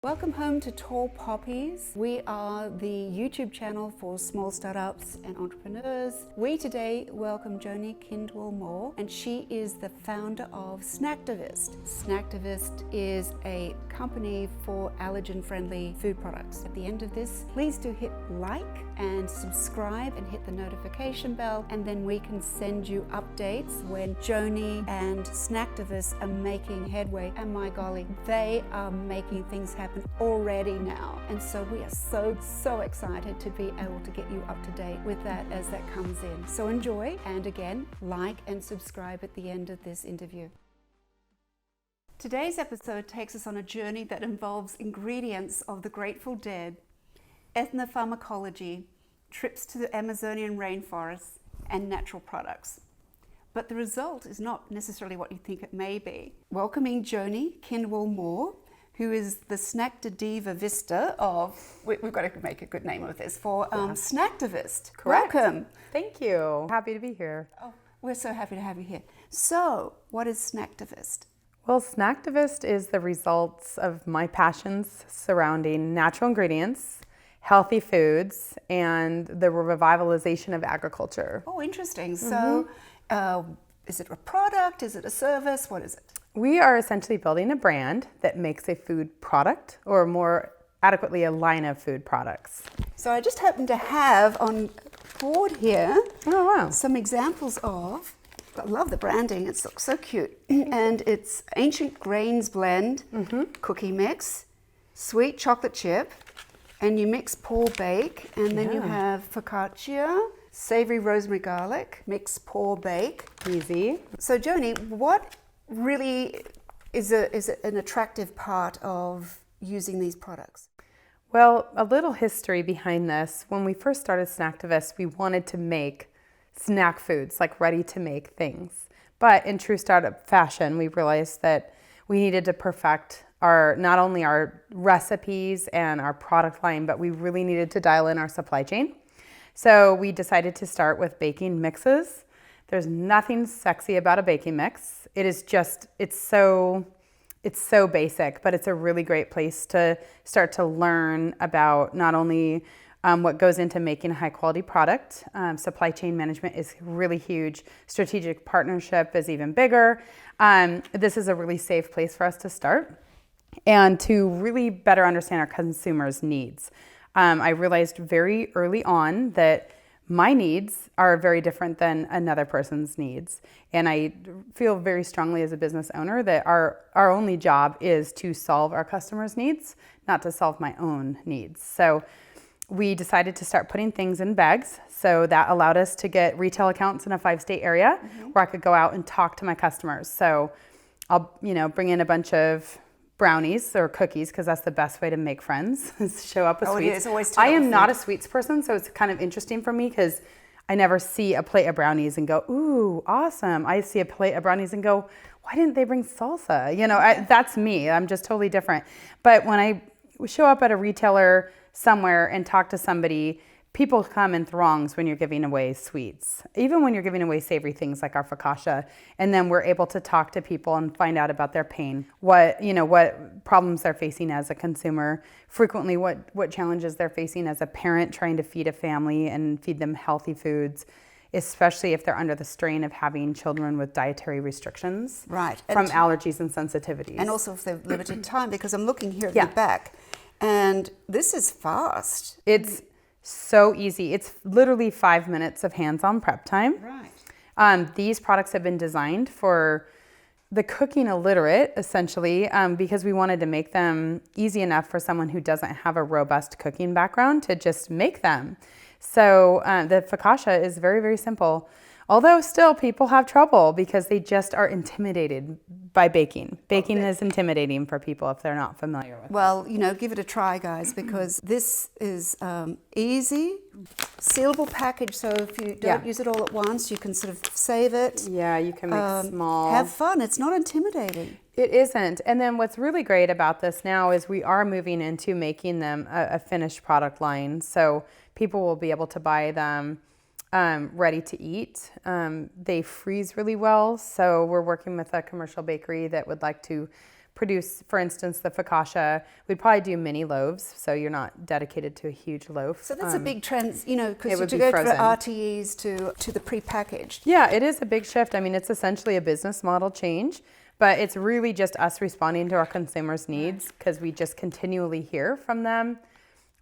Welcome home to Tall Poppies. We are the YouTube channel for small startups and entrepreneurs. We today welcome Joni Kindwell-Moore, and she is the founder of Snacktivist. Snacktivist is a company for allergen-friendly food products. At the end of this, please do hit like and subscribe and hit the notification bell, and then we can send you updates when Joni and Snacktivist are making headway. And my golly, they are making things happen already now, and so we are so excited to be able to get you up to date with that as that comes in. So enjoy, and again, like and subscribe at the end of this interview. Today's episode takes us on a journey that involves ingredients of the Grateful Dead, ethno-pharmacology, trips to the Amazonian rainforests, and natural products. But the result is not necessarily what you think it may be. Welcoming Joni Kindwell-Moore, who is the snack diva vista of, we've got to make a good name of this, for Snacktivist. Correct. Welcome. Thank you. Happy to be here. Oh, we're so happy to have you here. So, what is Snacktivist? Well, Snacktivist is the results of my passions surrounding natural ingredients, healthy foods, and the revitalization of agriculture. Oh, interesting. So, is it a product? Is it a service? What is it? We are essentially building a brand that makes a food product, or more adequately, a line of food products. So I just happen to have on board here some examples of, I love the branding, it looks so cute. And it's Ancient Grains Blend, cookie mix, sweet chocolate chip, and you mix pour bake, and then you have focaccia, savory rosemary garlic, mix pour bake. Easy. So Joni, what really is an attractive part of using these products? Well, a little history behind this. When we first started Snacktivist, we wanted to make snack foods, like ready-to-make things. But in true startup fashion, we realized that we needed to perfect not only our recipes and our product line, but we really needed to dial in our supply chain. So we decided to start with baking mixes. There's nothing sexy about a baking mix. It is just, it's so basic, but it's a really great place to start to learn about not only what goes into making a high quality product. Supply chain management is really huge. Strategic partnership is even bigger. This is a really safe place for us to start and to really better understand our consumers' needs. I realized very early on that my needs are very different than another person's needs. And I feel very strongly as a business owner that our only job is to solve our customers' needs, not to solve my own needs. So we decided to start putting things in bags. So that allowed us to get retail accounts in a 5-state area where I could go out and talk to my customers. So I'll, bring in a bunch of brownies or cookies, because that's the best way to make friends, is show up with sweets. It's always I am not a sweets person, so it's kind of interesting for me because I never see a plate of brownies and go, ooh, awesome. I see a plate of brownies and go, why didn't they bring salsa? That's me. I'm just totally different. But when I show up at a retailer somewhere and talk to somebody, people come in throngs when you're giving away sweets, even when you're giving away savory things like our focaccia. And then we're able to talk to people and find out about their pain, what problems they're facing as a consumer, frequently what challenges they're facing as a parent trying to feed a family and feed them healthy foods, especially if they're under the strain of having children with dietary restrictions from allergies and sensitivities. And also if they've limited time, because I'm looking here at the back, and this is fast. It's so easy. It's literally 5 minutes of hands-on prep time. Right. These products have been designed for the cooking illiterate, essentially, because we wanted to make them easy enough for someone who doesn't have a robust cooking background to just make them. So the focaccia is very, very simple. Although still people have trouble because they just are intimidated by baking. Baking is intimidating for people if they're not familiar with it. Well, give it a try, guys, because this is easy, sealable package. So if you don't use it all at once, you can sort of save it. Yeah, you can make small. Have fun. It's not intimidating. It isn't. And then what's really great about this now is we are moving into making them a finished product line. So people will be able to buy them ready to eat. They freeze really well. So we're working with a commercial bakery that would like to produce, for instance, the focaccia. We'd probably do mini loaves, so you're not dedicated to a huge loaf. So that's a big trend, you know, because It would to be go frozen. from RTEs to the prepackaged. Yeah, it is a big shift. I mean, it's essentially a business model change, but it's really just us responding to our consumers' needs because we just continually hear from them,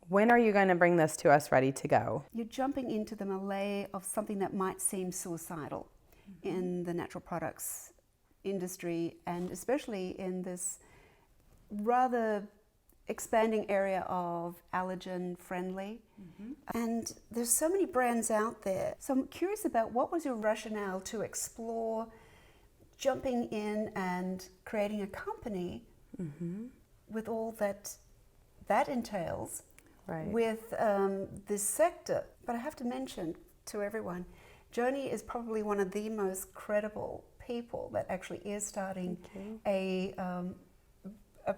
when are you going to bring this to us ready to go? You're jumping into the melee of something that might seem suicidal in the natural products industry, and especially in this rather expanding area of allergen friendly. And there's so many brands out there. So I'm curious about, what was your rationale to explore jumping in and creating a company with all that entails with this sector? But I have to mention to everyone, Joni is probably one of the most credible people that actually is starting a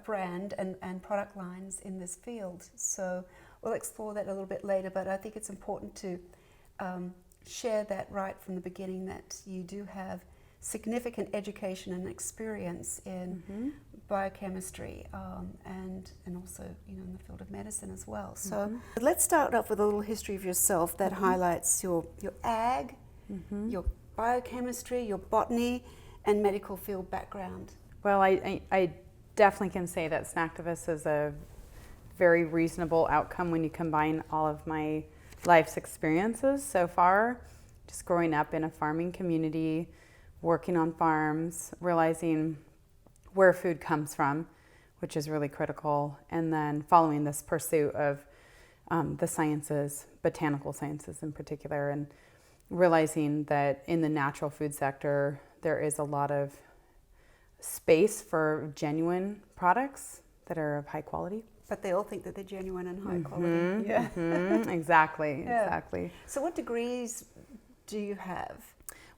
brand and product lines in this field. So we'll explore that a little bit later, but I think it's important to share that right from the beginning, that you do have significant education and experience in biochemistry and also, you know, in the field of medicine as well. So let's start off with a little history of yourself that highlights your ag, your biochemistry, your botany, and medical field background. Well, I definitely can say that Snacktivist is a very reasonable outcome when you combine all of my life's experiences so far. Just growing up in a farming community, working on farms, realizing where food comes from, which is really critical, and then following this pursuit of the sciences, botanical sciences in particular, and realizing that in the natural food sector, there is a lot of space for genuine products that are of high quality. But they all think that they're genuine and high quality. Exactly. So what degrees do you have?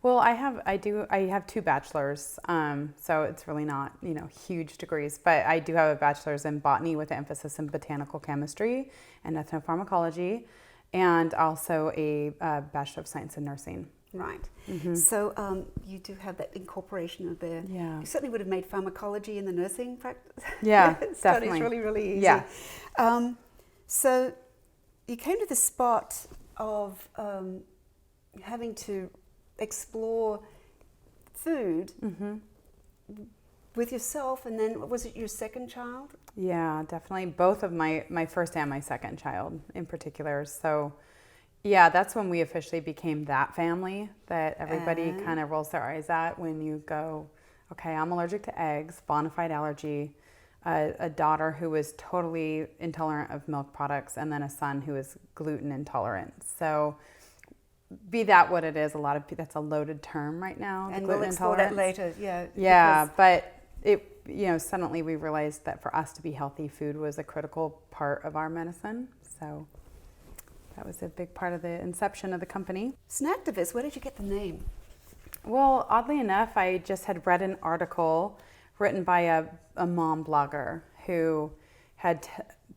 Well, I have 2 bachelors, so it's really not, you know, huge degrees, but I do have a bachelor's in botany with an emphasis in botanical chemistry and ethno-pharmacology, and also a Bachelor of Science in Nursing. Right. So you do have that incorporation of the. Yeah. You certainly would have made pharmacology in the nursing practice. Yeah, studies definitely. really easy. Yeah. So you came to the spot of having to explore food with yourself, and then was it your second child? Yeah, definitely. Both of my first and my second child in particular. So yeah, that's when we officially became that family that everybody kind of rolls their eyes at when you go, okay, I'm allergic to eggs, bona fide allergy, a daughter who was totally intolerant of milk products, and then a son who is gluten intolerant. So be that what it is, that's a loaded term right now. And we'll explore that later, yeah. Yeah, but it, you know, suddenly we realized that for us to be healthy, food was a critical part of our medicine. So that was a big part of the inception of the company. Snacktivist, where did you get the name? Well, oddly enough, I just had read an article written by a mom blogger who had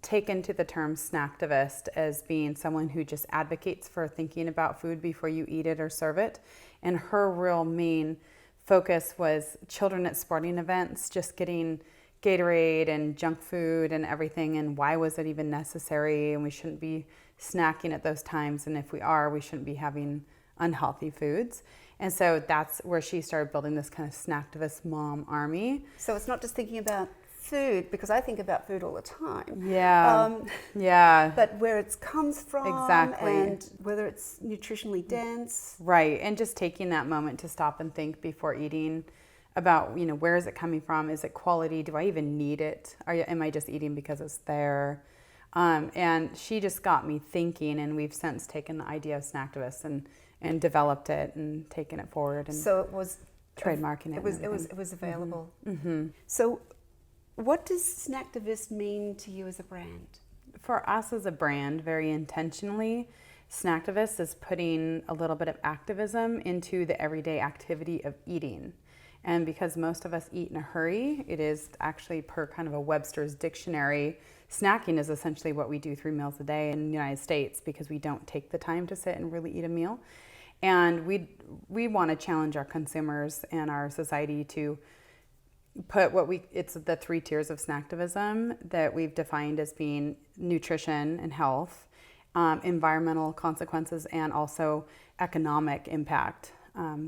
taken to the term snacktivist as being someone who just advocates for thinking about food before you eat it or serve it. And her real main focus was children at sporting events, just getting Gatorade and junk food and everything, and why was it even necessary, and we shouldn't be snacking at those times, and if we are, we shouldn't be having unhealthy foods. And so that's where she started building this kind of snacktivist mom army. So it's not just thinking about food, because I think about food all the time. Yeah. But where it comes from, exactly, and whether it's nutritionally dense. Right, and just taking that moment to stop and think before eating about, you know, where is it coming from? Is it quality? Do I even need it? Am I just eating because it's there? And she just got me thinking, and we've since taken the idea of Snacktivist and developed it and taken it forward. And so it was trademarking it. It was available. So what does Snacktivist mean to you as a brand? For us as a brand, very intentionally, Snacktivist is putting a little bit of activism into the everyday activity of eating. And because most of us eat in a hurry, it is actually, per kind of a Webster's dictionary, snacking is essentially what we do 3 meals a day in the United States, because we don't take the time to sit and really eat a meal. And we want to challenge our consumers and our society to put it's the 3 tiers of snacktivism that we've defined as being nutrition and health, environmental consequences, and also economic impact.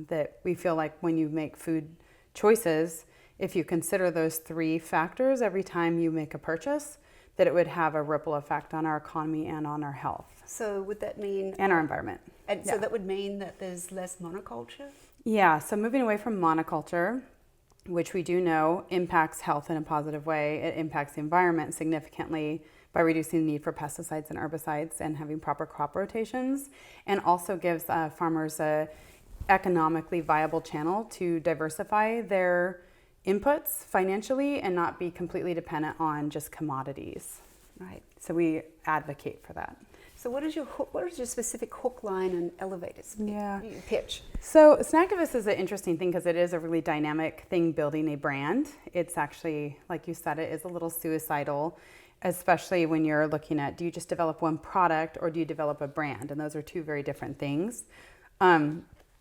That we feel like when you make food choices, if you consider those 3 factors every time you make a purchase, that it would have a ripple effect on our economy and on our health. So would that mean... And our environment. And so that would mean that there's less monoculture? Yeah, so moving away from monoculture, which we do know impacts health in a positive way. It impacts the environment significantly by reducing the need for pesticides and herbicides and having proper crop rotations, and also gives farmers a economically viable channel to diversify their inputs financially and not be completely dependent on just commodities. Right. So we advocate for that. So what is your specific hook, line, and elevator pitch? So Snacktivist is an interesting thing because it is a really dynamic thing building a brand. It's actually, like you said, it is a little suicidal, especially when you're looking at, do you just develop one product or do you develop a brand? And those are 2 very different things.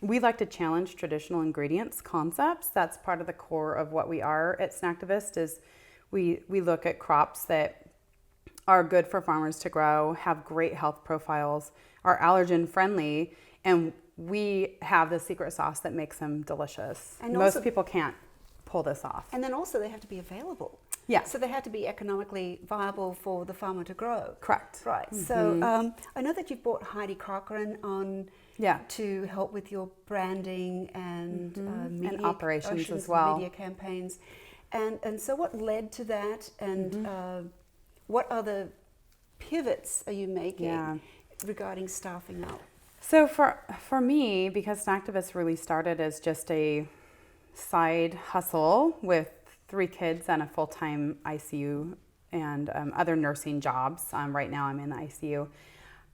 We like to challenge traditional ingredients concepts. That's part of the core of what we are at Snacktivist. Is we look at crops that are good for farmers to grow, have great health profiles, are allergen friendly, and we have the secret sauce that makes them delicious. And most people can't pull this off. And then also they have to be available. Yeah. So they have to be economically viable for the farmer to grow. Correct. Right. Mm-hmm. So I know that you've brought Heidi Cochran on to help with your branding and media and operations as well. Media campaigns. And so what led to that, and what other pivots are you making regarding staffing up? So for me, because Snacktivist really started as just a side hustle with 3 kids and a full-time ICU and other nursing jobs. Right now I'm in the ICU.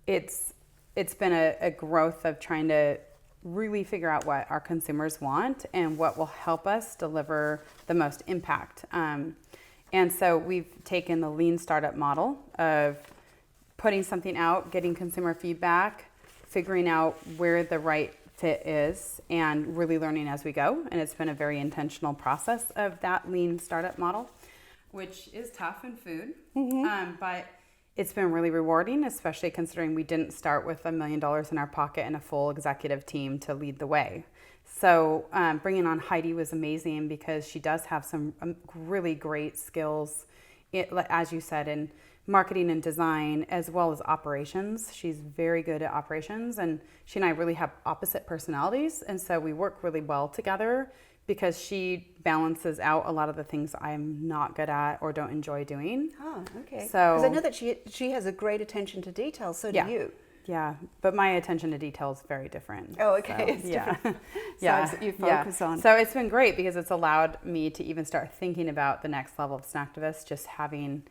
It's been a growth of trying to really figure out what our consumers want and what will help us deliver the most impact. And so we've taken the lean startup model of putting something out, getting consumer feedback, figuring out where the right fit is, and really learning as we go. And it's been a very intentional process of that lean startup model, which is tough in food, but it's been really rewarding, especially considering we didn't start with $1 million in our pocket and a full executive team to lead the way. So bringing on Heidi was amazing because she does have some really great skills, as you said, in marketing and design, as well as operations. She's very good at operations, and she and I really have opposite personalities. And so we work really well together because she balances out a lot of the things I'm not good at or don't enjoy doing. Oh, okay. So, because I know that she has a great attention to detail, so do you. Yeah, but my attention to detail is very different. Oh, okay. So, it's different sides that you focus on. So it's been great because it's allowed me to even start thinking about the next level of Snacktivist, just having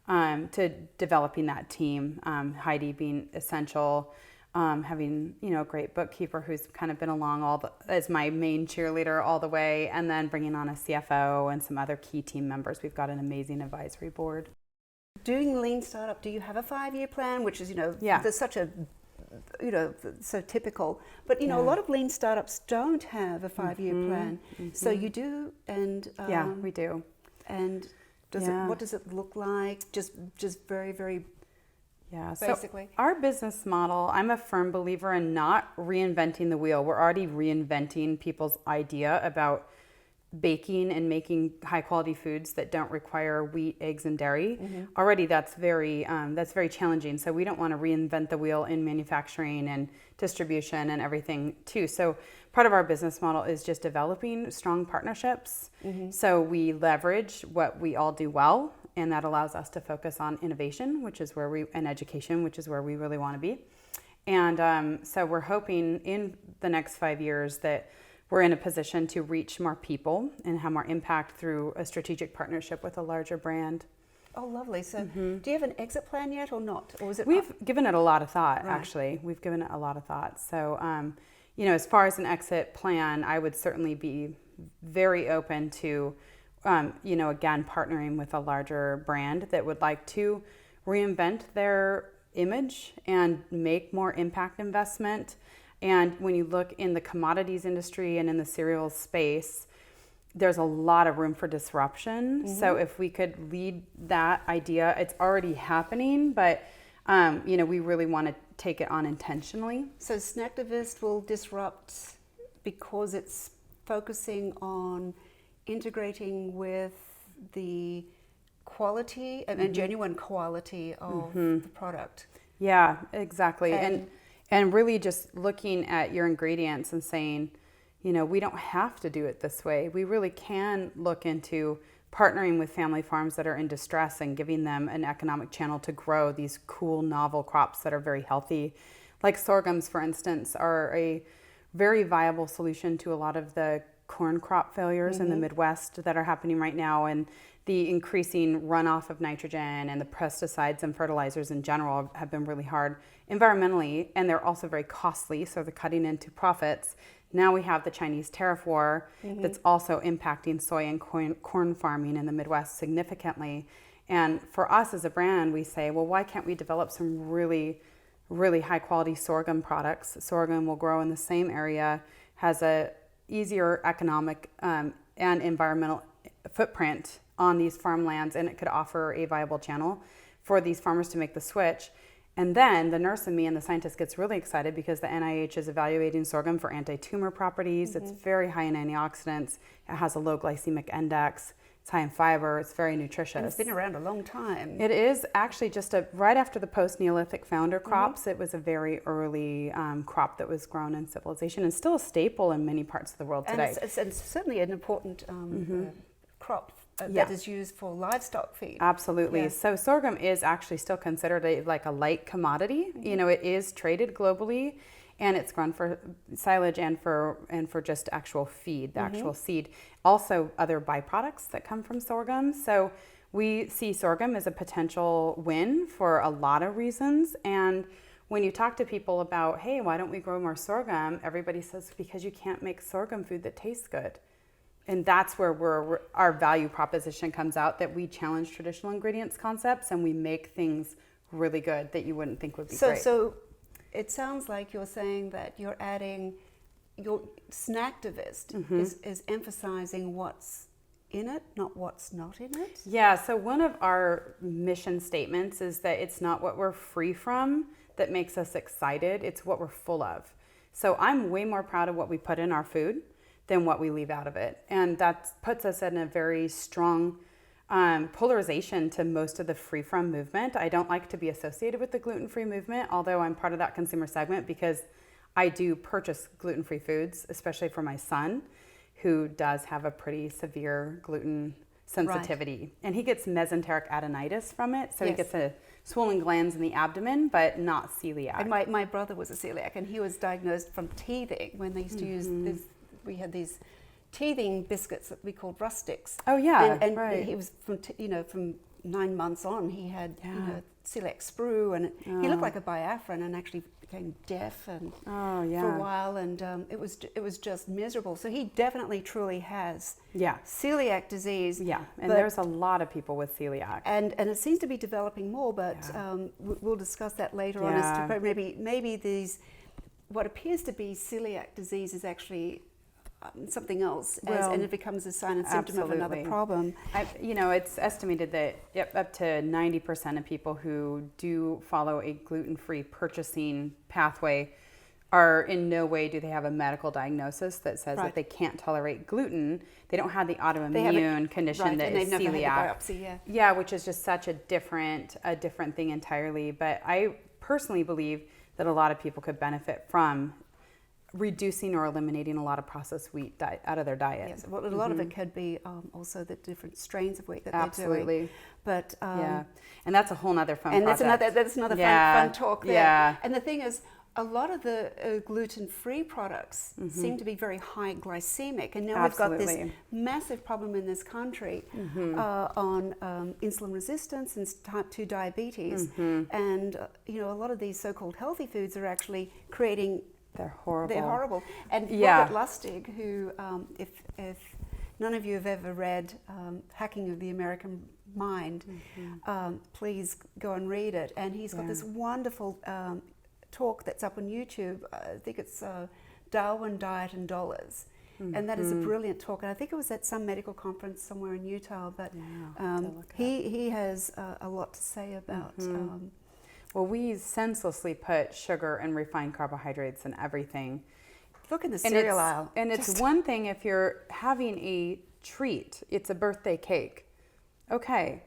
to developing that team, Heidi being essential, having a great bookkeeper who's kind of been along as my main cheerleader all the way, and then bringing on a CFO and some other key team members. We've got an amazing advisory board. Doing lean startup, do you have a 5-year plan, which is there's such a so typical, but a lot of lean startups don't have a 5-year plan. So you do, and we do. And what does it look like? Just very, very basically. So our business model, I'm a firm believer in not reinventing the wheel. We're already reinventing people's idea about baking and making high quality foods that don't require wheat, eggs, and dairy. Already that's very challenging. So we don't want to reinvent the wheel in manufacturing and distribution and everything too. So part of our business model is just developing strong partnerships. So we leverage what we all do well, and that allows us to focus on innovation, and education, which is where we really want to be. And so we're hoping in the next 5 years that we're in a position to reach more people and have more impact through a strategic partnership with a larger brand. Oh, lovely. So do you have an exit plan yet or not? Or is it? We've given it a lot of thought, actually. We've given it a lot of thought. So, as far as an exit plan, I would certainly be very open to, again, partnering with a larger brand that would like to reinvent their image and make more impact investment. And when you look in the commodities industry and in the cereals space, there's a lot of room for disruption. So if we could lead that idea, it's already happening, but we really want to take it on intentionally. So Snacktivist will disrupt because it's focusing on integrating with the quality and genuine quality of the product. Yeah, exactly. And really just looking at your ingredients and saying, we don't have to do it this way. We really can look into partnering with family farms that are in distress and giving them an economic channel to grow these cool, novel crops that are very healthy. Like sorghums, for instance, are a very viable solution to a lot of the corn crop failures in the Midwest that are happening right now, and the increasing runoff of nitrogen and the pesticides and fertilizers in general have been really hard environmentally, and they're also very costly, so they're cutting into profits. Now we have the Chinese tariff war that's also impacting soy and corn farming in the Midwest significantly. And for us as a brand, we say, well, why can't we develop some really, really high quality sorghum products? Sorghum will grow in the same area, has a easier economic and environmental footprint on these farmlands, and it could offer a viable channel for these farmers to make the switch. And then the nurse in me and the scientist gets really excited because the NIH is evaluating sorghum for anti-tumor properties. It's very high in antioxidants. It has a low glycemic index. It's high in fiber. It's very nutritious. And it's been around a long time. It is actually just right after the post-Neolithic founder crops. It was a very early crop that was grown in civilization and still a staple in many parts of the world today. And it's certainly an important crop that is used for livestock feed. Absolutely. Yeah. So sorghum is actually still considered like a light commodity. It is traded globally, and it's grown for silage and for just actual feed, the actual seed. Also other byproducts that come from sorghum. So we see sorghum as a potential win for a lot of reasons. And when you talk to people about, hey, why don't we grow more sorghum? Everybody says, because you can't make sorghum food that tastes good. And that's where our value proposition comes out, that we challenge traditional ingredients concepts and we make things really good that you wouldn't think would be great. So it sounds like you're saying that you're adding, your Snacktivist is emphasizing what's in it, not what's not in it? Yeah, so one of our mission statements is that it's not what we're free from that makes us excited, it's what we're full of. So I'm way more proud of what we put in our food than what we leave out of it. And that puts us in a very strong polarization to most of the free-from movement. I don't like to be associated with the gluten-free movement, although I'm part of that consumer segment because I do purchase gluten-free foods, especially for my son, who does have a pretty severe gluten sensitivity. Right. And he gets mesenteric adenitis from it, so he gets a swollen glands in the abdomen, but not celiac. And my brother was a celiac, and he was diagnosed from teething when they used to use this. We had these teething biscuits that we called rustics. Oh yeah, and right. He was from 9 months on. He had celiac sprue, and he looked like a Biafran, and actually became deaf and for a while, and it was just miserable. So he definitely truly has celiac disease. Yeah, and there's a lot of people with celiac, and it seems to be developing more. But we'll discuss that later on. As to maybe these what appears to be celiac disease is actually something else, and it becomes a sign and symptom of another problem. It's estimated that up to 90% of people who do follow a gluten-free purchasing pathway are in no way do they have a medical diagnosis that says that they can't tolerate gluten. They don't have the autoimmune condition that is celiac. Never had the biopsy, yeah, which is just such a different thing entirely. But I personally believe that a lot of people could benefit from reducing or eliminating a lot of processed wheat out of their diet. Yes, well, a lot of it could be also the different strains of wheat that they're doing. Absolutely. But and that's a whole nother fun and project. that's another fun talk there. Yeah. And the thing is, a lot of the gluten-free products seem to be very high glycemic, and now we've got this massive problem in this country on insulin resistance and type 2 diabetes, and a lot of these so-called healthy foods are actually creating. They're horrible. And Robert Lustig, who, if none of you have ever read Hacking of the American Mind, please go and read it. And he's got this wonderful talk that's up on YouTube. I think it's Darwin, Diet and Dollars. And that is a brilliant talk. And I think it was at some medical conference somewhere in Utah, but he has a lot to say about... well, we senselessly put sugar and refined carbohydrates in everything. Look in the cereal aisle. And it's one thing if you're having a treat, it's a birthday cake. Okay,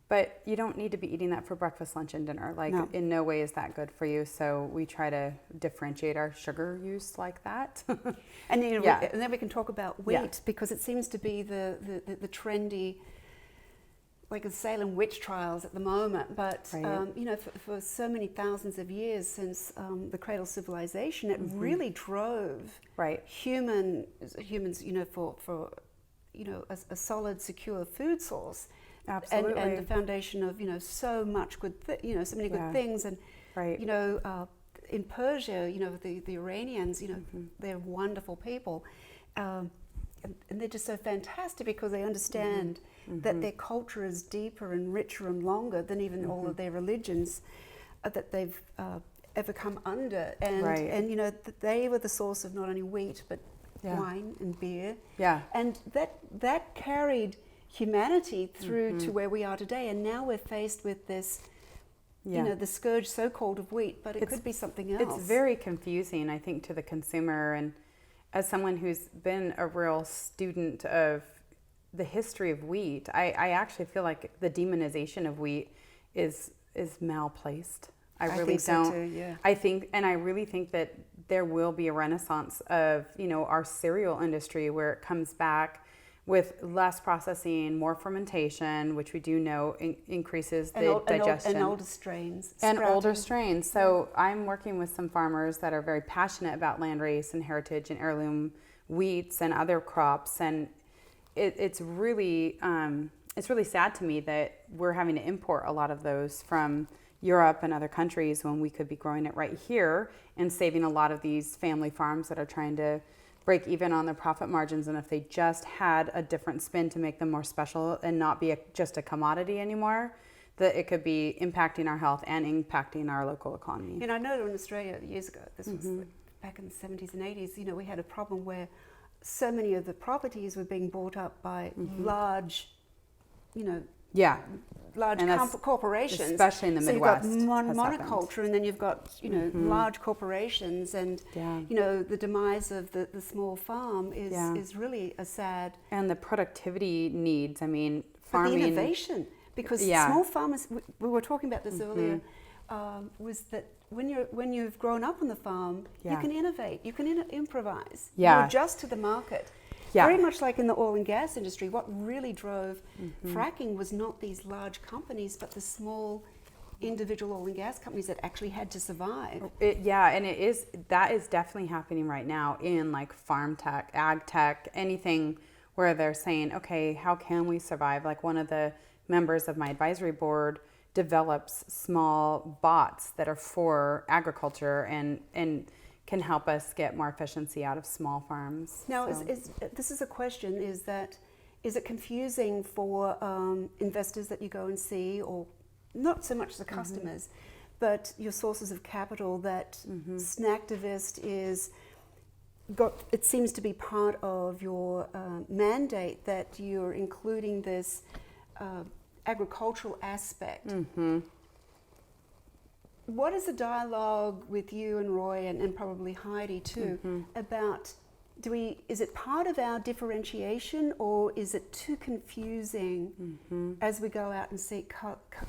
but you don't need to be eating that for breakfast, lunch, and dinner. Like, in no way is that good for you. So we try to differentiate our sugar use like that. And, and then we can talk about wheat, because it seems to be the trendy, like the Salem witch trials at the moment. But, for so many thousands of years since the cradle civilization, it really drove humans, for a solid, secure food source. Absolutely. And the foundation of, so much good, so many good things. And, in Persia, the Iranians, they're wonderful people. And they're just so fantastic because they understand that their culture is deeper and richer and longer than even all of their religions that they've ever come under. And, that they were the source of not only wheat, but wine and beer. Yeah. And that carried humanity through to where we are today. And now we're faced with this, the scourge so-called of wheat, but it could be something else. It's very confusing, I think, to the consumer. And as someone who's been a real student of the history of wheat, I actually feel like the demonization of wheat is malplaced. I really don't. So too, yeah. I really think that there will be a renaissance of, our cereal industry where it comes back with less processing, more fermentation, which we do know increases the digestion. And older strains. Older strains. So I'm working with some farmers that are very passionate about landrace and heritage and heirloom wheats and other crops. And it's really sad to me that we're having to import a lot of those from Europe and other countries when we could be growing it right here and saving a lot of these family farms that are trying to break even on their profit margins. And if they just had a different spin to make them more special and not be just a commodity anymore, that it could be impacting our health and impacting our local economy. I know in Australia years ago, this was back in the 70s and 80s, we had a problem where so many of the properties were being bought up by large, large corporations, especially in the Midwest. So you've got monoculture, and then you've got large corporations, and the demise of the small farm is really a sad. And the productivity needs. I mean, farming. But the innovation, because small farmers. We were talking about this earlier. Was that when you've grown up on the farm, you can innovate, you can improvise, you adjust to the market. Very much like in the oil and gas industry, what really drove fracking was not these large companies, but the small individual oil and gas companies that actually had to survive. That is definitely happening right now in like farm tech, ag tech, anything where they're saying, okay, how can we survive? Like one of the members of my advisory board develops small bots that are for agriculture and can help us get more efficiency out of small farms. Now, this is a question, is it confusing for investors that you go and see, or not so much the customers, but your sources of capital, that Snacktivist it seems to be part of your mandate, that you're including this agricultural aspect. What is the dialogue with you and Roy and probably Heidi too about, is it part of our differentiation, or is it too confusing as we go out and seek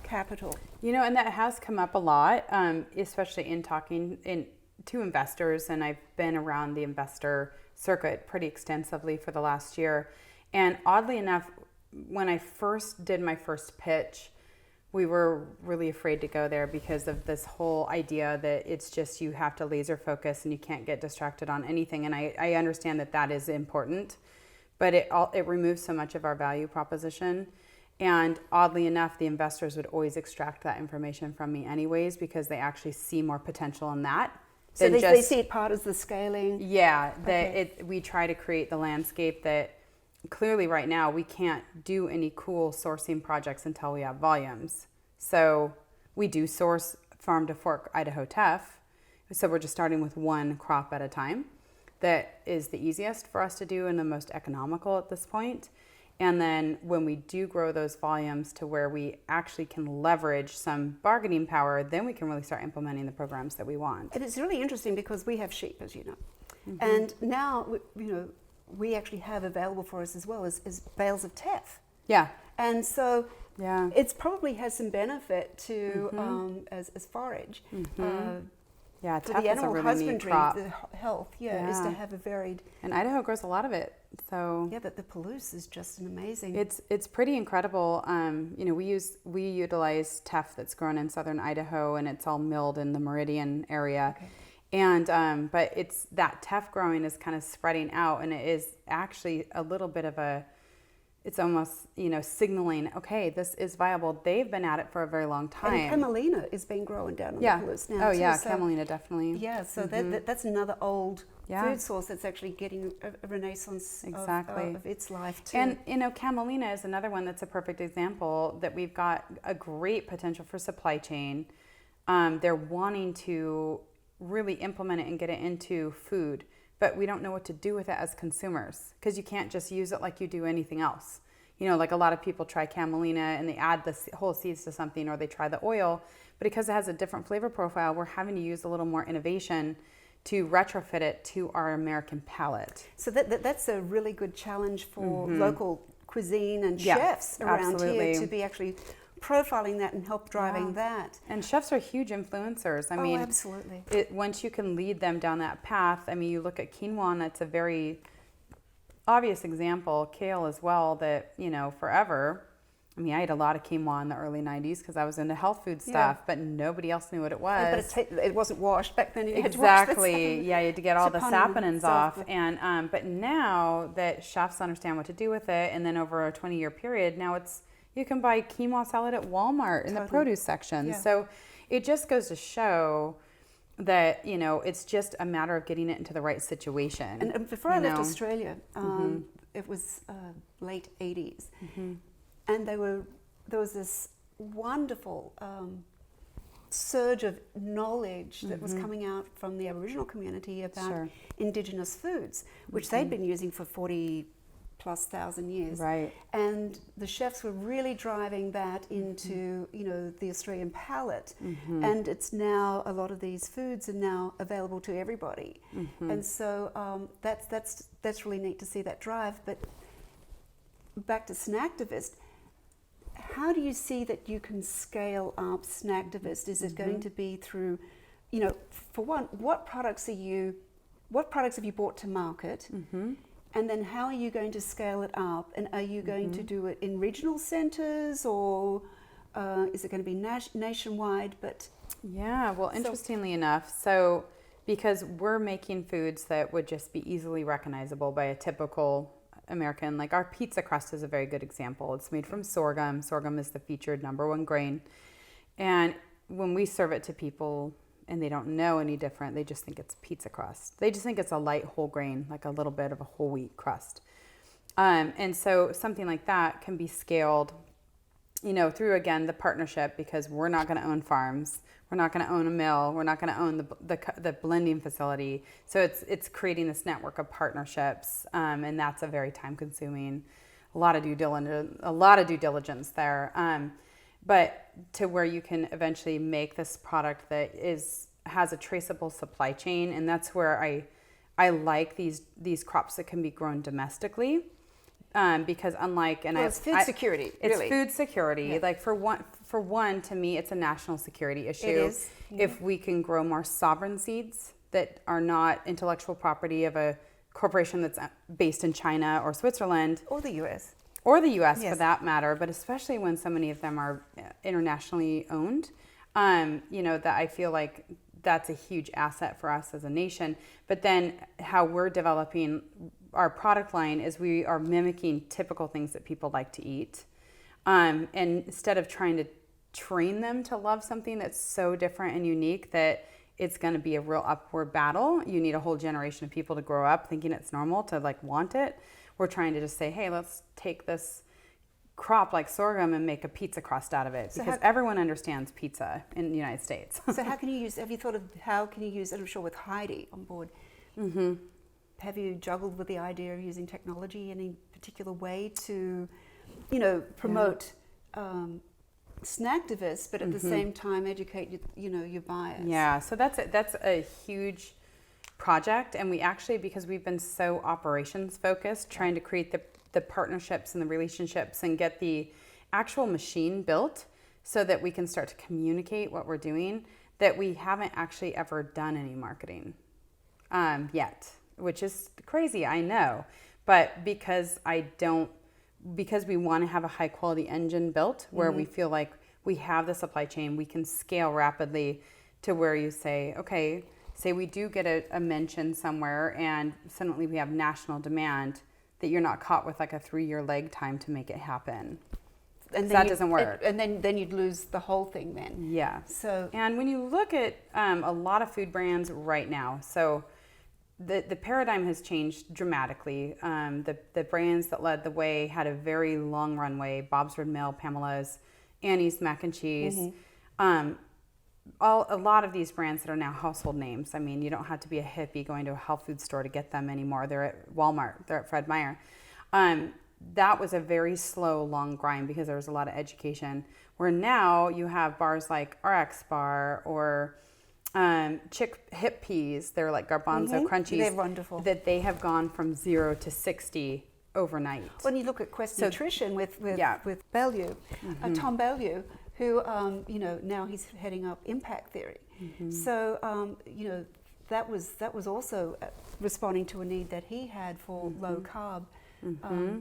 capital? And that has come up a lot, especially in talking to investors, and I've been around the investor circuit pretty extensively for the last year. And oddly enough, when I first did my first pitch, we were really afraid to go there because of this whole idea that it's just, you have to laser focus and you can't get distracted on anything. And I understand that is important, but it removes so much of our value proposition. And oddly enough, the investors would always extract that information from me anyways, because they actually see more potential in that. So they see it part as the scaling? Yeah, we try to create the landscape that clearly right now we can't do any cool sourcing projects until we have volumes. So we do source farm to fork Idaho teff. So we're just starting with one crop at a time. that is the easiest for us to do and the most economical at this point. And then when we do grow those volumes to where we actually can leverage some bargaining power, then we can really start implementing the programs that we want. And it's really interesting because we have sheep, as you know. And now, we actually have available for us as well as bales of teff. Yeah. And so it's probably has some benefit to as forage. Yeah, for teff the is a animal really neat husbandry, crop. the health, is to have a varied. And Idaho grows a lot of it, so yeah. But the Palouse is just an amazing. It's pretty incredible. We utilize teff that's grown in southern Idaho, and it's all milled in the Meridian area. Okay. And but it's that teff growing is kind of spreading out, and it is actually a little bit of it's almost, signaling, okay, this is viable. They've been at it for a very long time. And camelina is being grown down on the Palouse now. Oh, too, yeah, so, camelina, definitely. Yeah, so that's another old food source that's actually getting a renaissance of its life too. And, camelina is another one that's a perfect example that we've got a great potential for supply chain. They're wanting to really implement it and get it into food, but we don't know what to do with it as consumers because you can't just use it like you do anything else. Like a lot of people try camelina and they add the whole seeds to something, or they try the oil, but because it has a different flavor profile, we're having to use a little more innovation to retrofit it to our American palate. So that's a really good challenge for local cuisine and chefs around here to be actually profiling that and help driving that. And chefs are huge influencers. I mean, absolutely. Once you can lead them down that path, you look at quinoa, and it's a very obvious example. Kale as well, that, forever. I ate a lot of quinoa in the early 90s because I was into health food stuff, but nobody else knew what it was. But it wasn't washed back then. You had to wash you had to get all the saponins off. And but now that chefs understand what to do with it, and then over a 20-year period, now you can buy quinoa salad at Walmart in the produce section. Yeah. So it just goes to show that, it's just a matter of getting it into the right situation. And before I left Australia, it was late 80s. And there was this wonderful surge of knowledge that was coming out from the Aboriginal community about Indigenous foods, which they'd been using for 40+ thousand years. Right. And the chefs were really driving that into, the Australian palate. And it's now, a lot of these foods are now available to everybody. And so that's really neat to see that drive. But back to Snacktivist, how do you see that you can scale up Snacktivist? Is it going to be through, for one, what products have you brought to market? And then how are you going to scale it up? And are you going to do it in regional centers, or is it going to be nationwide? But well, interestingly enough, so because we're making foods that would just be easily recognizable by a typical American, like our pizza crust is a very good example. It's made from sorghum. Sorghum is the featured #1 grain. And when we serve it to people and they don't know any different, they just think it's pizza crust. They just think it's a light whole grain, like a little bit of a whole wheat crust. And so something like that can be scaled, through, again, the partnership, because we're not going to own farms. We're not going to own a mill. We're not going to own the blending facility. So it's creating this network of partnerships, and that's a very time-consuming, a lot of due diligence there. But to where you can eventually make this product that has a traceable supply chain, and that's where I like these crops that can be grown domestically. Because unlike it's food security. It's really. Food security. Yeah. Like for one, to me, it's a national security issue. It is. Yeah. If we can grow more sovereign seeds that are not intellectual property of a corporation that's based in China or Switzerland, or the U.S. Yes. For that matter, but especially when so many of them are internationally owned, that I feel like that's a huge asset for us as a nation. But then how we're developing our product line is we are mimicking typical things that people like to eat. And instead of trying to train them to love something that's so different and unique that it's going to be a real upward battle, you need a whole generation of people to grow up thinking it's normal to want it. We're trying to just say, hey, let's take this crop like sorghum and make a pizza crust out of it, because everyone understands pizza in the United States. So have you thought of how can you use it? I'm sure with Heidi on board. have you juggled with the idea of using technology in any particular way to, promote Snacktivist, but at the same time educate your buyers? Yeah, so that's a huge project, and we actually, because we've been so operations focused, trying to create the partnerships and the relationships and get the actual machine built so that we can start to communicate what we're doing, that we haven't actually ever done any marketing yet, which is crazy, I know. But because we want to have a high quality engine built where we feel like we have the supply chain, we can scale rapidly to where you say, okay, say we do get a mention somewhere and suddenly we have national demand, that you're not caught with like a 3-year lag time to make it happen. And that doesn't work. And then you'd lose the whole thing then. Yeah. So, and when you look at a lot of food brands right now, so the paradigm has changed dramatically. The brands that led the way had a very long runway: Bob's Red Mill, Pamela's, Annie's Mac and Cheese. A lot of these brands that are now household names. I mean, you don't have to be a hippie going to a health food store to get them anymore. They're at Walmart. They're at Fred Meyer. That was a very slow, long grind because there was a lot of education. Where now you have bars like RX Bar or Chick Hip Peas. They're like garbanzo crunchies. They're wonderful. That they have gone from 0 to 60 overnight. When you look at Quest Nutrition with Bellew, Tom Bellew, who now he's heading up Impact Theory. So that was also responding to a need that he had for low carb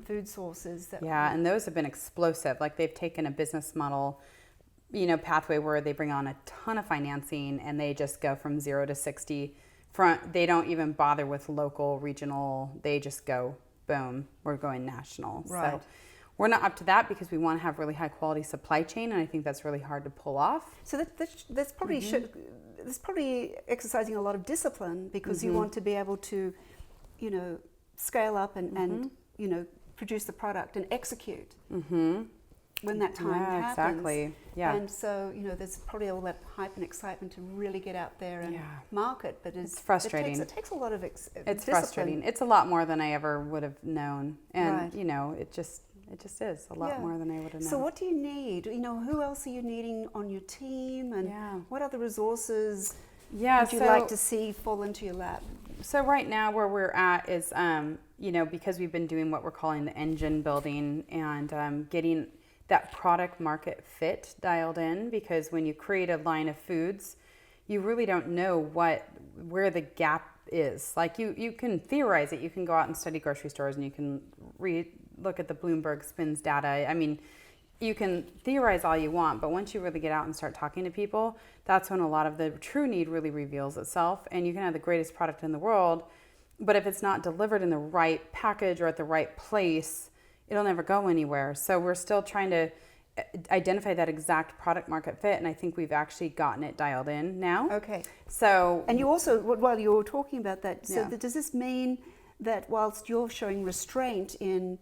food sources. And those have been explosive. Like they've taken a business model, pathway where they bring on a ton of financing and they just go from 0 to 60. They don't even bother with local, regional. They just go, boom, we're going national. Right. So we're not up to that because we want to have really high quality supply chain, and I think that's really hard to pull off. So that's probably that's probably exercising a lot of discipline because you want to be able to, scale up and produce the product and execute when that time happens. Exactly. Yeah. And so there's probably all that hype and excitement to really get out there and market, but it's frustrating. It takes a lot of It's discipline. frustrating. It's a lot more than I ever would have known, and it just is a lot more than I would have known. So what do you need? Who else are you needing on your team, and what other resources would you like to see fall into your lap? So right now where we're at is, because we've been doing what we're calling the engine building and getting that product market fit dialed in, because when you create a line of foods, you really don't know where the gap is. Like you can theorize it. You can go out and study grocery stores and you can look at the Bloomberg Spins data. I mean, you can theorize all you want, but once you really get out and start talking to people, that's when a lot of the true need really reveals itself. And you can have the greatest product in the world, but if it's not delivered in the right package or at the right place, it'll never go anywhere. So we're still trying to identify that exact product market fit, and I think we've actually gotten it dialed in now. Okay. So, and you also, while you were talking about that, does this mean that whilst you're showing restraint in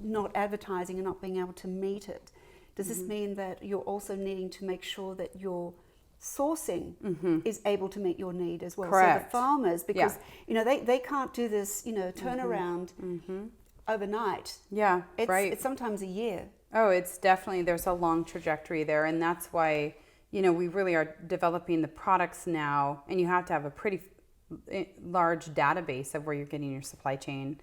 not advertising and not being able to meet it, does this mean that you're also needing to make sure that your sourcing is able to meet your need as well? Correct. So the farmers, because they can't do this turnaround overnight. Yeah, It's sometimes a year. Oh, it's definitely, there's a long trajectory there, and that's why we really are developing the products now, and you have to have a pretty large database of where you're getting your supply chain.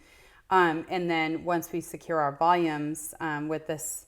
And then once we secure our volumes with this,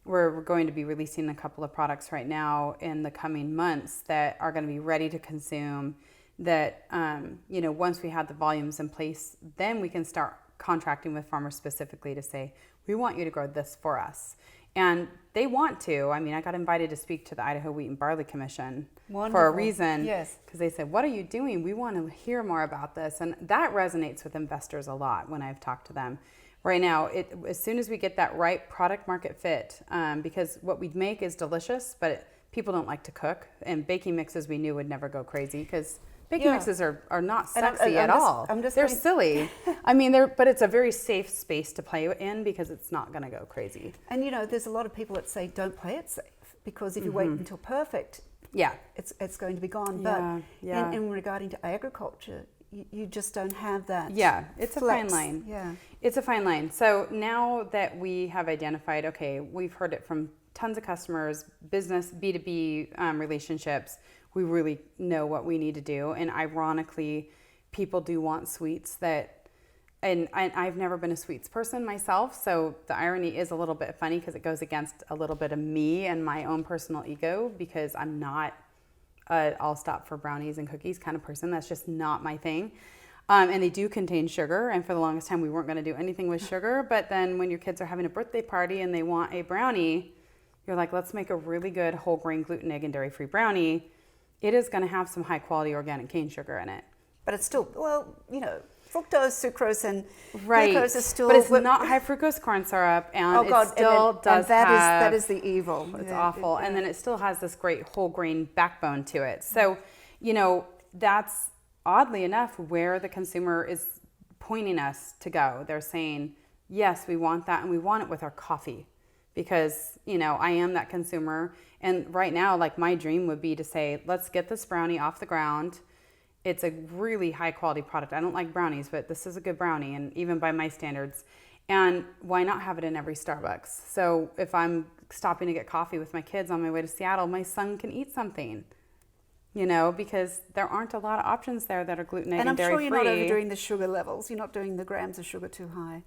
we're going to be releasing a couple of products right now in the coming months that are going to be ready to consume, that once we have the volumes in place, then we can start contracting with farmers specifically to say, we want you to grow this for us. And they want to. I mean, I got invited to speak to the Idaho Wheat and Barley Commission for a reason. Yes. Because they said, what are you doing? We want to hear more about this. And that resonates with investors a lot when I've talked to them. Right now, as soon as we get that right product market fit, because what we make is delicious, but people don't like to cook. And baking mixes we knew would never go crazy because baking mixes are not sexy at all. They're silly. I mean, but it's a very safe space to play in because it's not going to go crazy. And there's a lot of people that say don't play it safe because if you wait until perfect, it's going to be gone. But in regarding to agriculture, you just don't have that. Yeah, it's flex. a fine line. Yeah. It's a fine line. So now that we have identified, okay, we've heard it from tons of customers, business, B2B relationships, we really know what we need to do. And ironically, people do want sweets and I've never been a sweets person myself. So the irony is a little bit funny because it goes against a little bit of me and my own personal ego, because I'm not I'll stop for brownies and cookies kind of person. That's just not my thing. And they do contain sugar. And for the longest time, we weren't going to do anything with sugar. But then when your kids are having a birthday party and they want a brownie, you're like, let's make a really good whole grain, gluten, egg, and dairy-free brownie. It is going to have some high quality organic cane sugar in it. But it's still, well, fructose, sucrose, and right. glucose is still... But it's not high fructose corn syrup, and it still does have... that is the evil. It's awful. And then it still has this great whole grain backbone to it. So, that's oddly enough where the consumer is pointing us to go. They're saying, yes, we want that, and we want it with our coffee. Because, I am that consumer. And right now, like, my dream would be to say, let's get this brownie off the ground. It's a really high quality product. I don't like brownies, but this is a good brownie, and even by my standards. And why not have it in every Starbucks? So if I'm stopping to get coffee with my kids on my way to Seattle, my son can eat something, because there aren't a lot of options there that are gluten, egg, and dairy free. And I'm sure you're not overdoing the sugar levels. You're not doing the grams of sugar too high.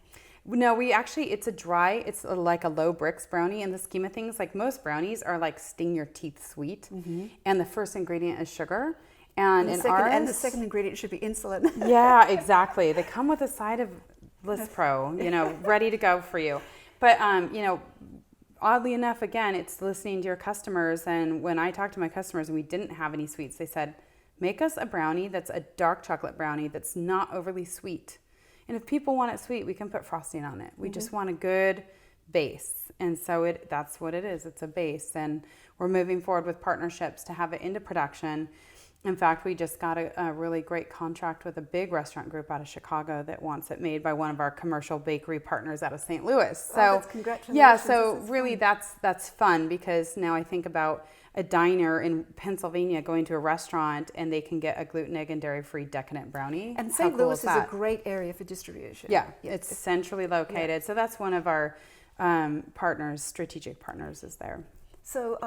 No, it's like a low bricks brownie in the scheme of things. Like, most brownies are like sting your teeth sweet. Mm-hmm. And the first ingredient is sugar. And the second ingredient should be insulin. Yeah, exactly. They come with a side of Bliss Pro, ready to go for you. But, oddly enough, again, it's listening to your customers. And when I talked to my customers and we didn't have any sweets, they said, make us a brownie that's a dark chocolate brownie that's not overly sweet. And if people want it sweet, we can put frosting on it. We just want a good base. And so that's what it is. It's a base. And we're moving forward with partnerships to have it into production. In fact, we just got a really great contract with a big restaurant group out of Chicago that wants it made by one of our commercial bakery partners out of St. Louis. So, that's congratulations. Yeah, so really that's fun, because now I think about a diner in Pennsylvania going to a restaurant and they can get a gluten, egg, and dairy-free decadent brownie. And St. Louis is a great area for distribution. Yeah, it's centrally located. Yeah. So that's one of our strategic partners is there. So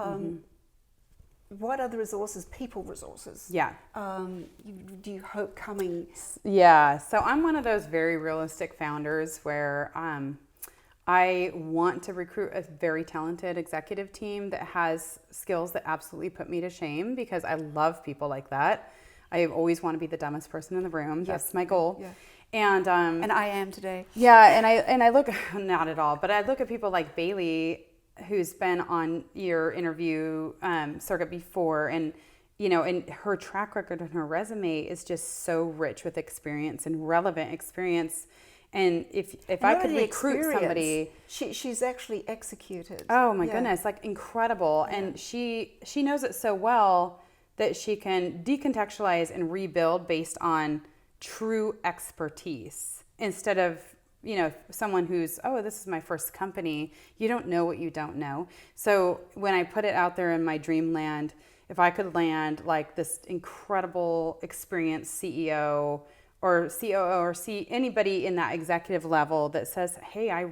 what other resources, people resources, do you hope coming? Yeah, so I'm one of those very realistic founders where I want to recruit a very talented executive team that has skills that absolutely put me to shame, because I love people like that. I always want to be the dumbest person in the room. Yes. That's my goal. Yeah. And I am today. Yeah, and I look, not at all, but I look at people like Bailey, who's been on your interview circuit before, and and her track record and her resume is just so rich with experience and relevant experience. And if I could recruit somebody, she's actually executed. Oh my goodness, like incredible. Yeah. And she knows it so well that she can decontextualize and rebuild based on true expertise, instead of someone who's, this is my first company. You don't know what you don't know. So when I put it out there in my dreamland, if I could land like this incredible experienced CEO or COO or anybody in that executive level that says, hey, I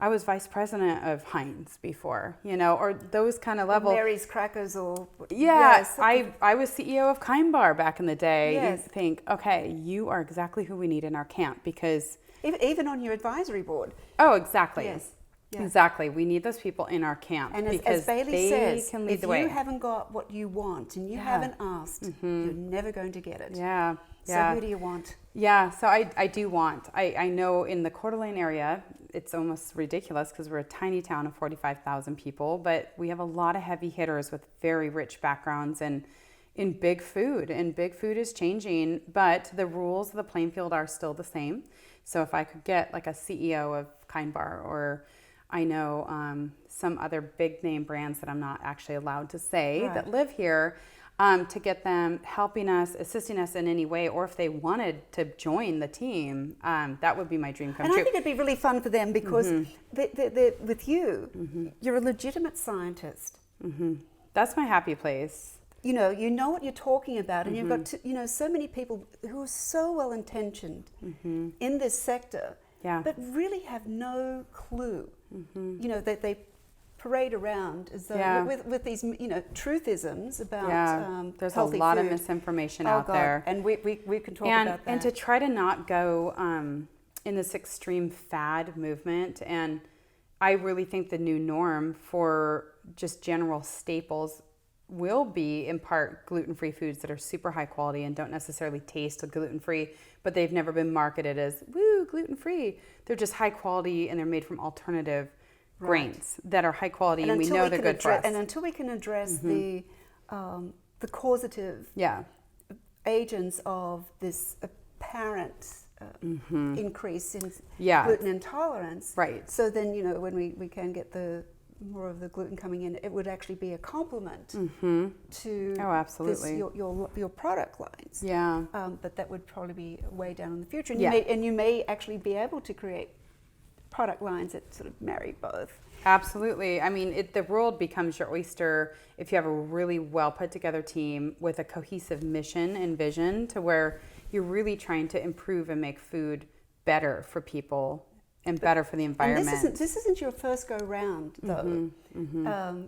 was vice president of Heinz before, or those kind of level. Mary's Crackers or... Yes, I was CEO of Kind Bar back in the day. Yes. You think, okay, you are exactly who we need in our camp, because... Even on your advisory board. Oh, exactly. Yes. Yeah. Exactly. We need those people in our camp, and because Bailey they says, can lead if the way. you haven't got what you want and you haven't asked, you're never going to get it. Yeah. So who do you want? Yeah, so I do want. I know in the Coeur d'Alene area, it's almost ridiculous because we're a tiny town of 45,000 people, but we have a lot of heavy hitters with very rich backgrounds and in big food. And big food is changing, but the rules of the playing field are still the same. So if I could get like a CEO of Kind Bar, or I know some other big name brands that I'm not actually allowed to say that live here, to get them helping us, assisting us in any way, or if they wanted to join the team, that would be my dream come true. And I think it'd be really fun for them, because with you, you're a legitimate scientist. That's my happy place. you know what you're talking about, and you've got so many people who are so well intentioned in this sector, but really have no clue. That they parade around as though with these truthisms about there's healthy a lot food. of misinformation out there, and we can talk about that. And to try to not go in this extreme fad movement, and I really think the new norm for just general staples will be in part gluten-free foods that are super high quality and don't necessarily taste gluten-free, but they've never been marketed as gluten-free. They're just high quality and they're made from alternative grains that are high quality, and we know they're good for us. And until we can address the causative agents of this apparent increase in gluten intolerance, so then when we can get the more of the gluten coming in, it would actually be a complement to absolutely your product lines. But that would probably be way down in the future, and you may actually be able to create product lines that sort of marry both. Absolutely. I mean, the world becomes your oyster if you have a really well put together team with a cohesive mission and vision to where you're really trying to improve and make food better for people and better for the environment. And this isn't your first go round, though.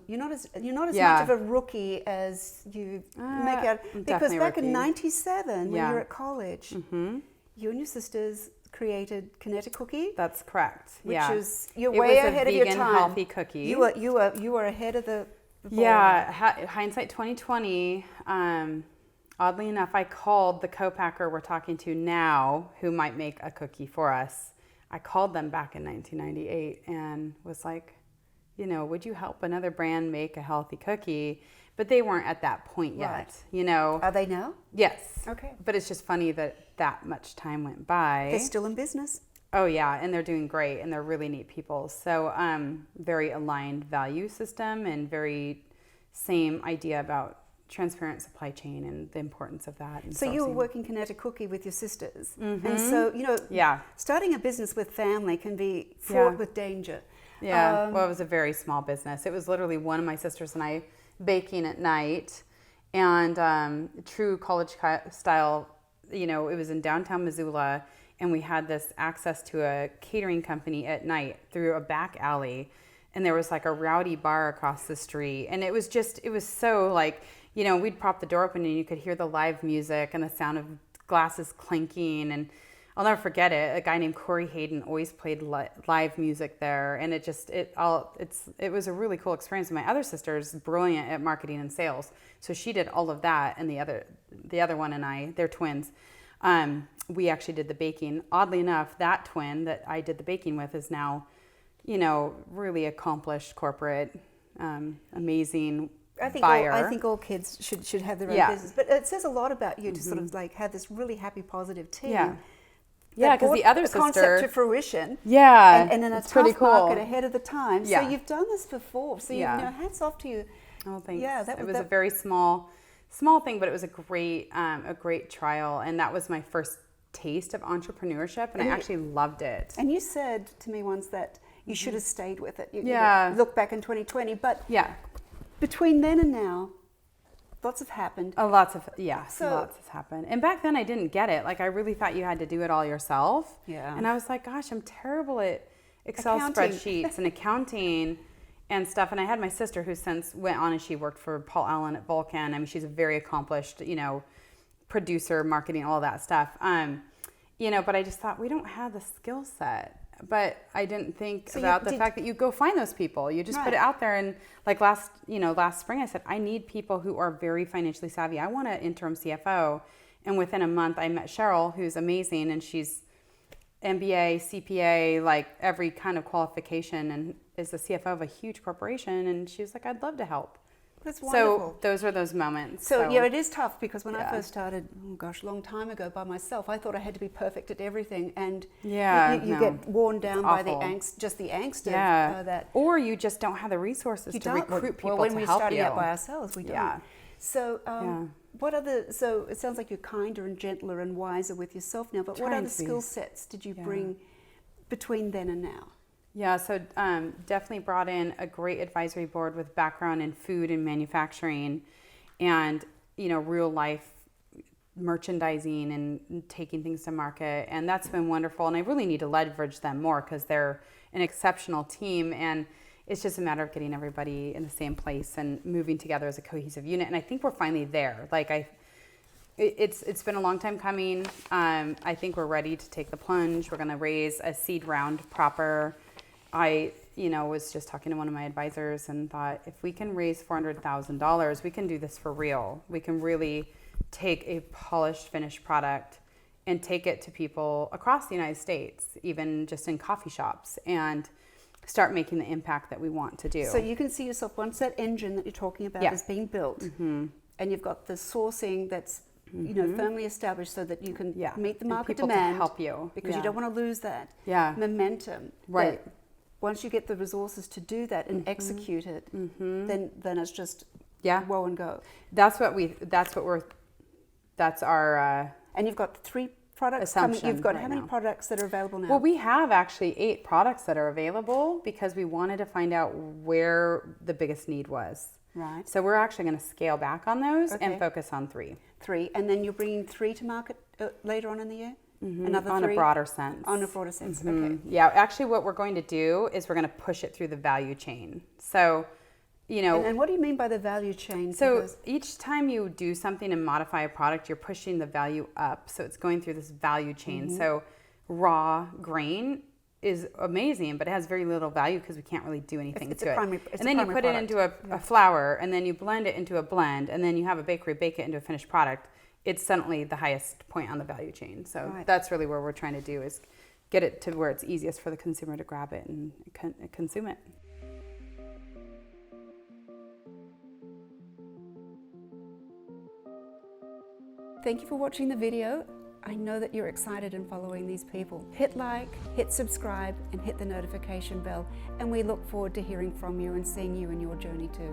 You're not as much of a rookie as you make out. Because back in '97, when you were at college, you and your sisters created Kinetic Cookie. That's correct. Which is you're way ahead of your time. Healthy cookie. You were ahead of the ball. Hindsight 2020. Oddly enough, I called the co-packer we're talking to now, who might make a cookie for us. I called them back in 1998 and was like, would you help another brand make a healthy cookie? But they weren't at that point yet, Are they now? Yes. Okay. But it's just funny that much time went by. They're still in business? Oh, yeah. And they're doing great. And they're really neat people. So very aligned value system and very same idea about transparent supply chain and the importance of that. And so you were working Kinetic Cookie with your sisters. And so, starting a business with family can be fraught with danger. Well, it was a very small business. It was literally one of my sisters and I baking at night, and true college style, it was in downtown Missoula, and we had this access to a catering company at night through a back alley, and there was like a rowdy bar across the street, and it was so like, we'd prop the door open and you could hear the live music and the sound of glasses clinking, and I'll never forget it. A guy named Corey Hayden always played live music there, and it was a really cool experience. My other sister's brilliant at marketing and sales, so she did all of that, and the other one and I, they're twins. We actually did the baking. Oddly enough, that twin that I did the baking with is now, really accomplished corporate, amazing buyer. I think all kids should have their own business, but it says a lot about you to sort of like have this really happy, positive team. Because the other sister concept to fruition. And in a tough market ahead of the time. So you've done this before. So hats off to you. Oh, thanks. It was a very small thing, but it was a great trial, and that was my first taste of entrepreneurship, and I actually loved it. And you said to me once that you should have stayed with it. You look back in 2020, but between then and now, lots have happened. Lots has happened. And back then I didn't get it. Like I really thought you had to do it all yourself. And I was like, gosh, I'm terrible at Excel spreadsheets and accounting and stuff. And I had my sister who since went on and she worked for Paul Allen at Vulcan. I mean, she's a very accomplished, producer, marketing, all that stuff. But I just thought we don't have the skill set. But I didn't think about the fact that you go find those people. You just put it out there, and like last spring I said, I need people who are very financially savvy. I want an interim CFO. And within a month I met Cheryl, who's amazing, and she's MBA, CPA, like every kind of qualification, and is the CFO of a huge corporation. And she was like, I'd love to help. That's wonderful. So those are those moments. So it is tough because when I first started, a long time ago by myself, I thought I had to be perfect at everything, and you get worn down by the angst of that. Or you just don't have the resources to recruit people to help you. Well, when we're starting out by ourselves, we don't. So so it sounds like you're kinder and gentler and wiser with yourself now, but what other skill sets did you bring between then and now? Yeah, so definitely brought in a great advisory board with background in food and manufacturing, and, you know, real life merchandising and taking things to market. And that's been wonderful. And I really need to leverage them more because they're an exceptional team. And it's just a matter of getting everybody in the same place and moving together as a cohesive unit. And I think we're finally there. Like it's been a long time coming. I think we're ready to take the plunge. We're going to raise a seed round proper. I, you know, was just talking to one of my advisors and thought, if we can raise $400,000, we can do this for real. We can really take a polished, finished product and take it to people across the United States, even just in coffee shops, and start making the impact that we want to do. So you can see yourself, once that engine that you're talking about is being built, and you've got the sourcing that's you know, firmly established so that you can meet the market people demand. Can help you. Because you don't want to lose that momentum. Right. Once you get the resources to do that and execute it, then it's just woe and go. That's our and you've got 3 products coming. You've got how many products that are available now? Well, we have actually 8 products that are available because we wanted to find out where the biggest need was. Right. So we're actually going to scale back on those and focus on 3. 3, and then you're bringing 3 to market later on in the year? Another 3? On a broader sense. On a broader sense, okay. Yeah, actually what we're going to do is we're going to push it through the value chain. So, you know. And what do you mean by the value chain? So because each time you do something and modify a product, you're pushing the value up. So it's going through this value chain. So raw grain is amazing, but it has very little value because we can't really do anything to it. And then you put it into a flour, and then you blend it into a blend, and then you have a bakery bake it into a finished product. It's suddenly the highest point on the value chain. So that's really where we're trying to do, is get it to where it's easiest for the consumer to grab it and consume it. Thank you for watching the video. I know that you're excited in following these people. Hit like, hit subscribe, and hit the notification bell. And we look forward to hearing from you and seeing you in your journey too.